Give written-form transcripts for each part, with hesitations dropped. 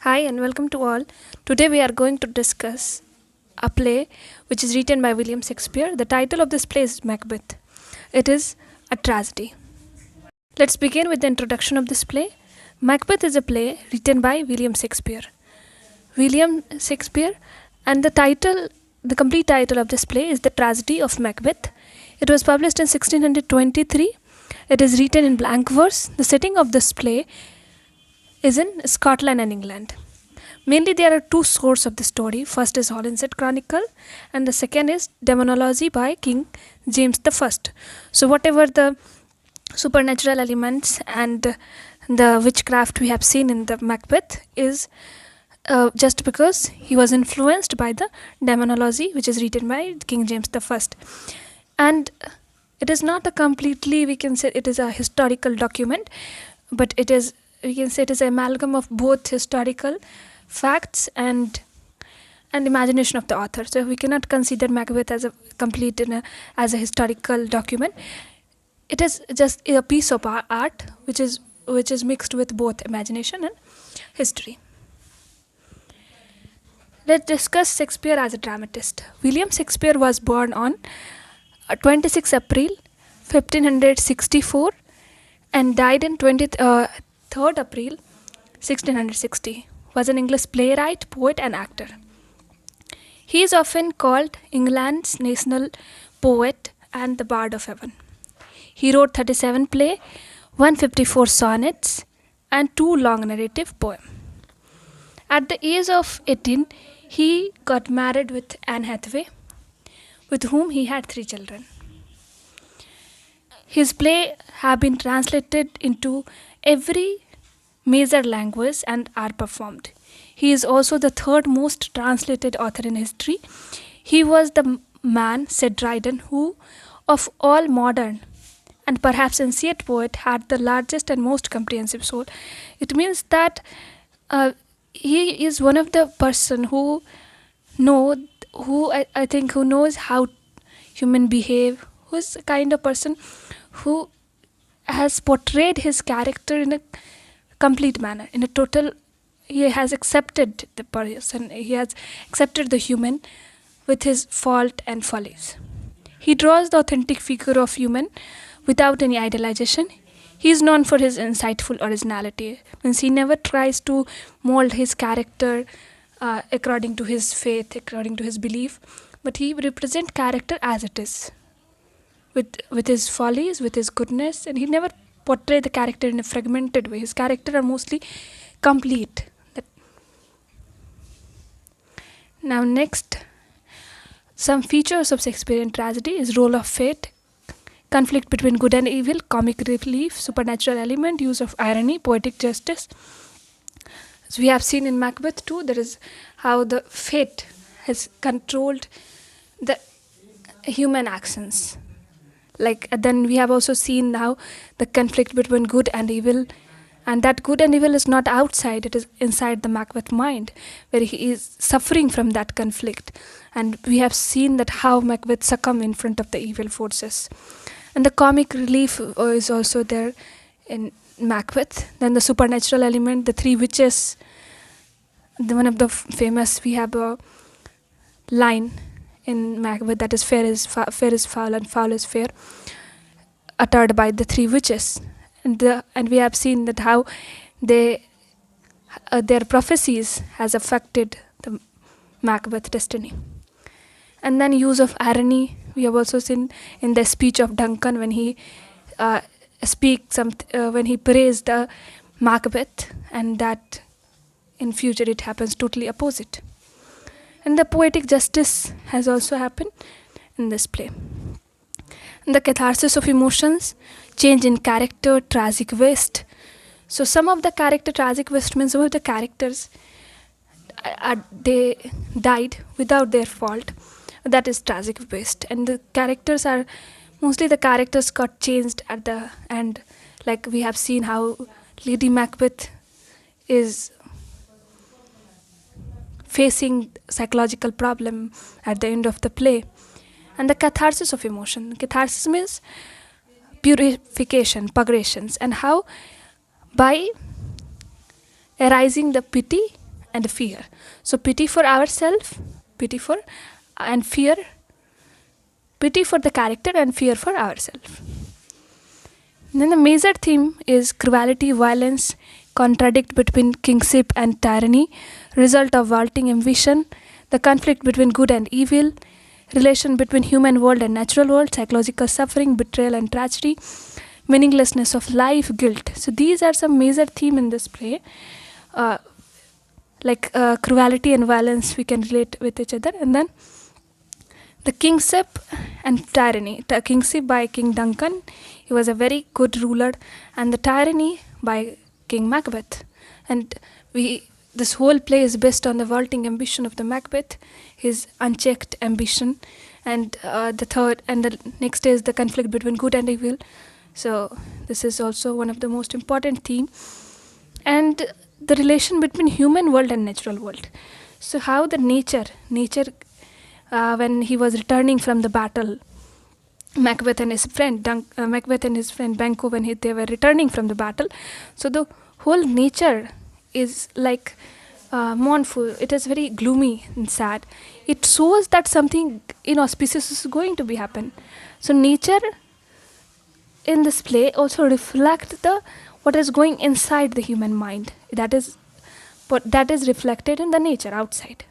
Hi and welcome to all. Today we are going to discuss a play which is written by William Shakespeare. The title of this play is Macbeth. It is a tragedy. Let's begin with the introduction of this play. Macbeth is a play written by William Shakespeare. William Shakespeare, and the complete title of this play is The Tragedy of Macbeth. It was published in 1623. It is written in blank verse. The setting of this play is in Scotland and England. Mainly there are two sources of the story. First is Holinshed Chronicle and the second is Demonology by King James I. So whatever the supernatural elements and the witchcraft we have seen in the Macbeth is just because he was influenced by the Demonology, which is written by King James I. And it is not a completely, we can say it is a historical document, but we can say it is an amalgam of both historical facts and imagination of the author. So we cannot consider Macbeth as a complete as a historical document. It is just a piece of art which is mixed with both imagination and history. Let's discuss Shakespeare as a dramatist. William Shakespeare was born on 26 April 1564 and died on 3rd April 1660. Was an English playwright, poet and actor. He is often called England's national poet and the Bard of Heaven. He wrote 37 plays, 154 sonnets and 2 long narrative poems. At the age of 18, he got married with Anne Hathaway, with whom he had 3 children. His plays have been translated into every major language and are performed. He is also the 3rd most translated author in history. He was the man, said Dryden, who of all modern and perhaps ancient poets had the largest and most comprehensive soul. It means that he is one of the person who knows how human behave, who is a kind of person who has portrayed his character in a complete manner, in a total. He has accepted the person, he has accepted the human with his fault and follies. He draws the authentic figure of human without any idealization. He is known for his insightful originality, means he never tries to mold his character according to his faith, according to his belief, but he represents character as it is, with his follies, with his goodness, and he never portray the character in a fragmented way. His characters are mostly complete. Now next, some features of Shakespearean tragedy is role of fate, conflict between good and evil, comic relief, supernatural element, use of irony, poetic justice. As we have seen in Macbeth too, there is how the fate has controlled the human actions. Then we have also seen now the conflict between good and evil, and that good and evil is not outside, it is inside the Macbeth mind, where he is suffering from that conflict. And we have seen that how Macbeth succumbed in front of the evil forces. And the comic relief is also there in Macbeth. Then the supernatural element, the 3 witches. One of the famous, we have a line in Macbeth that is fair is foul and foul is fair, uttered by the 3 witches. And we have seen that how their prophecies has affected the Macbeth destiny. And then use of irony, we have also seen in the speech of Duncan when he when he praised the Macbeth, and that in future it happens totally opposite. And the poetic justice has also happened in this play. And the catharsis of emotions, change in character, tragic waste. So some of the character tragic waste means some of the characters they died without their fault. That is tragic waste. And the characters are mostly the characters got changed at the end. Like we have seen how Lady Macbeth is facing psychological problem at the end of the play. And the catharsis of emotion. Catharsis means purification, purgations, and how by arising the pity and fear. So pity for ourselves, pity for and fear, pity for the character and fear for ourselves. Then the major theme is cruelty, violence, contradict between kingship and tyranny, result of vaulting ambition, the conflict between good and evil, relation between human world and natural world, psychological suffering, betrayal and tragedy, meaninglessness of life, guilt. So these are some major themes in this play. Cruelty and violence we can relate with each other. And then the kingship and tyranny. The kingship by King Duncan, he was a very good ruler, and the tyranny by King Macbeth. And this whole play is based on the vaulting ambition of the Macbeth, his unchecked ambition, and the next is the conflict between good and evil. So this is also one of the most important theme, and the relation between human world and natural world. So how the nature, when he was returning from the battle, Macbeth and his friend Banquo, when they were returning from the battle, so the whole nature is like mournful. It is very gloomy and sad. It shows that something inauspicious is going to be happen. So nature in this play also reflect what is going inside the human mind. That is reflected in the nature outside.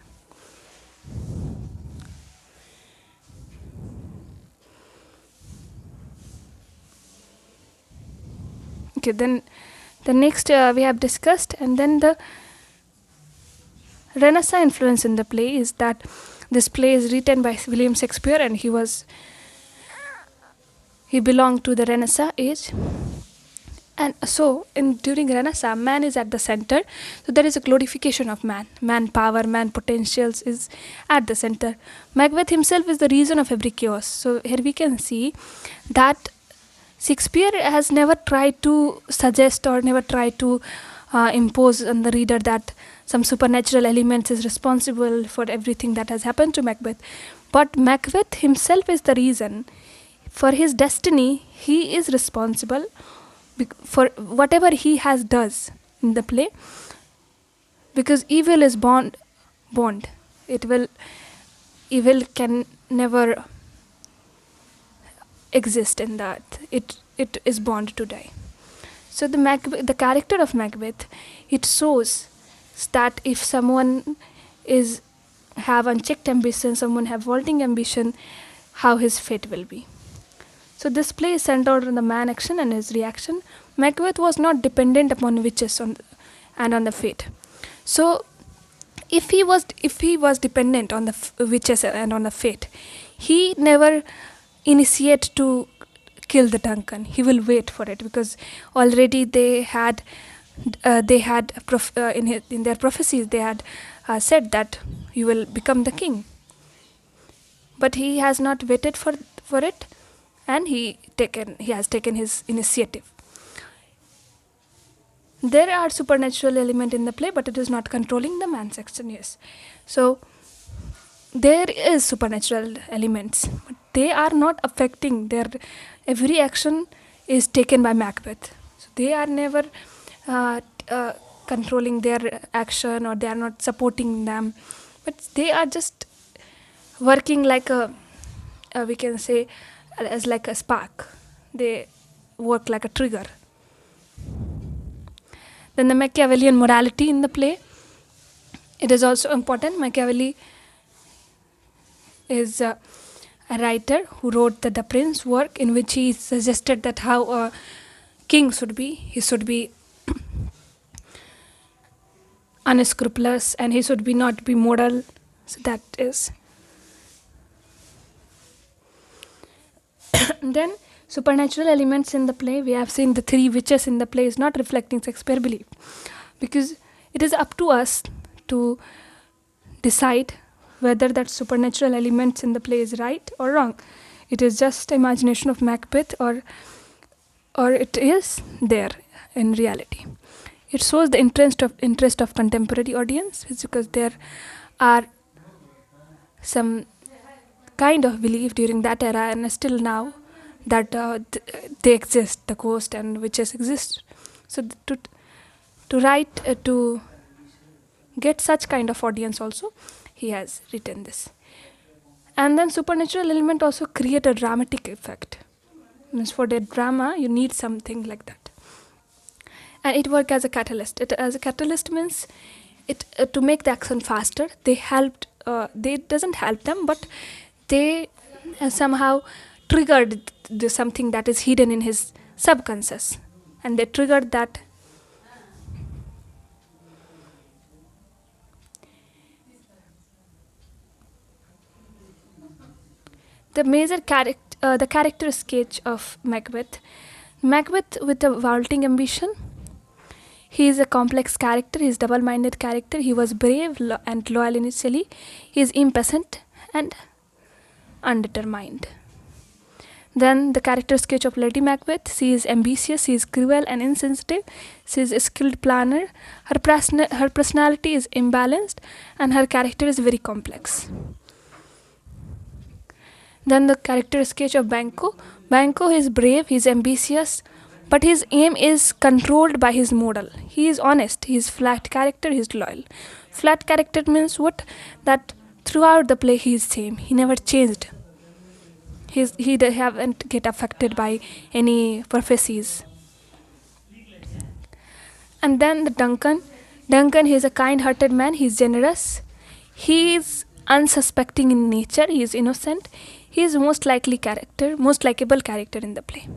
Okay, then the next we have discussed, and then the Renaissance influence in the play is that this play is written by William Shakespeare, and he belonged to the Renaissance age. And so during Renaissance, man is at the center. So there is a glorification of man power, man potentials is at the center. Macbeth himself is the reason of every chaos. So here we can see that Shakespeare has never tried to suggest or never tried to impose on the reader that some supernatural elements is responsible for everything that has happened to Macbeth. But Macbeth himself is the reason. For his destiny, he is responsible for whatever he does in the play, because evil is bond. Evil can never exist in that. It is born to die. So the character of Macbeth, it shows that if someone have unchecked ambition, someone have vaulting ambition, how his fate will be. So this play is centered on the man action and his reaction. Macbeth was not dependent upon witches and on the fate. So if he was dependent on the witches and on the fate, he never initiate to kill the Duncan. He will wait for it, because already they had in their prophecies they had said that you will become the king. But he has not waited for it, and he has taken his initiative. There are supernatural element in the play, but it is not controlling the man's action. Yes, so there is supernatural elements, but they are not affecting their every action is taken by Macbeth. So they are never controlling their action, or they are not supporting them, but they are just working like we can say as like a spark. They work like a trigger. Then the Machiavellian morality in the play, it is also important. Machiavelli is a writer who wrote the Prince work, in which he suggested that how a king should be. He should be unscrupulous, and he should not be moral. So that is. Then supernatural elements in the play, we have seen the three witches in the play is not reflecting Shakespeare belief, because it is up to us to decide whether that supernatural elements in the play is right or wrong. It is just imagination of Macbeth, or it is there in reality. It shows the interest of contemporary audience, because there are some kind of belief during that era and still now that they exist, the ghost and witches exist. So to get such kind of audience also, he has written this. And then supernatural element also create a dramatic effect. Means for the drama you need something like that, and it work as a catalyst. It as a catalyst means it to make the action faster. They doesn't help them, but they somehow triggered something that is hidden in his subconscious, and they triggered that. The character sketch of Macbeth. Macbeth with a vaulting ambition. He is a complex character. He is double-minded character. He was brave and loyal initially. He is impatient and undetermined. Then the character sketch of Lady Macbeth. She is ambitious. She is cruel and insensitive. She is a skilled planner. Her personality is imbalanced, and her character is very complex. Then the character sketch of Banquo. Banquo is brave, he is ambitious, but his aim is controlled by his model. He is honest, he is flat character, he is loyal. Flat character means what? That throughout the play he is same. He never changed. He haven't get affected by any prophecies. And then the Duncan. Duncan, he is a kind-hearted man, he is generous. He is unsuspecting in nature, he is innocent. He is most likable character in the play.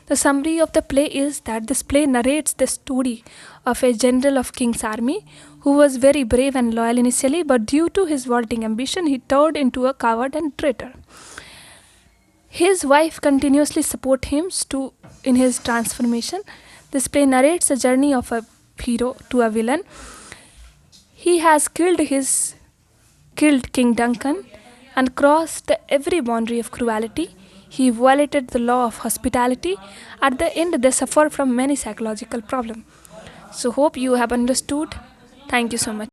The summary of the play is that this play narrates the story of a general of King's army who was very brave and loyal initially, but due to his vaulting ambition, he turned into a coward and traitor. His wife continuously supports him in his transformation. This play narrates the journey of a hero to a villain. He has killed King Duncan and crossed every boundary of cruelty. He violated the law of hospitality. At the end, they suffer from many psychological problems. So hope you have understood. Thank you so much.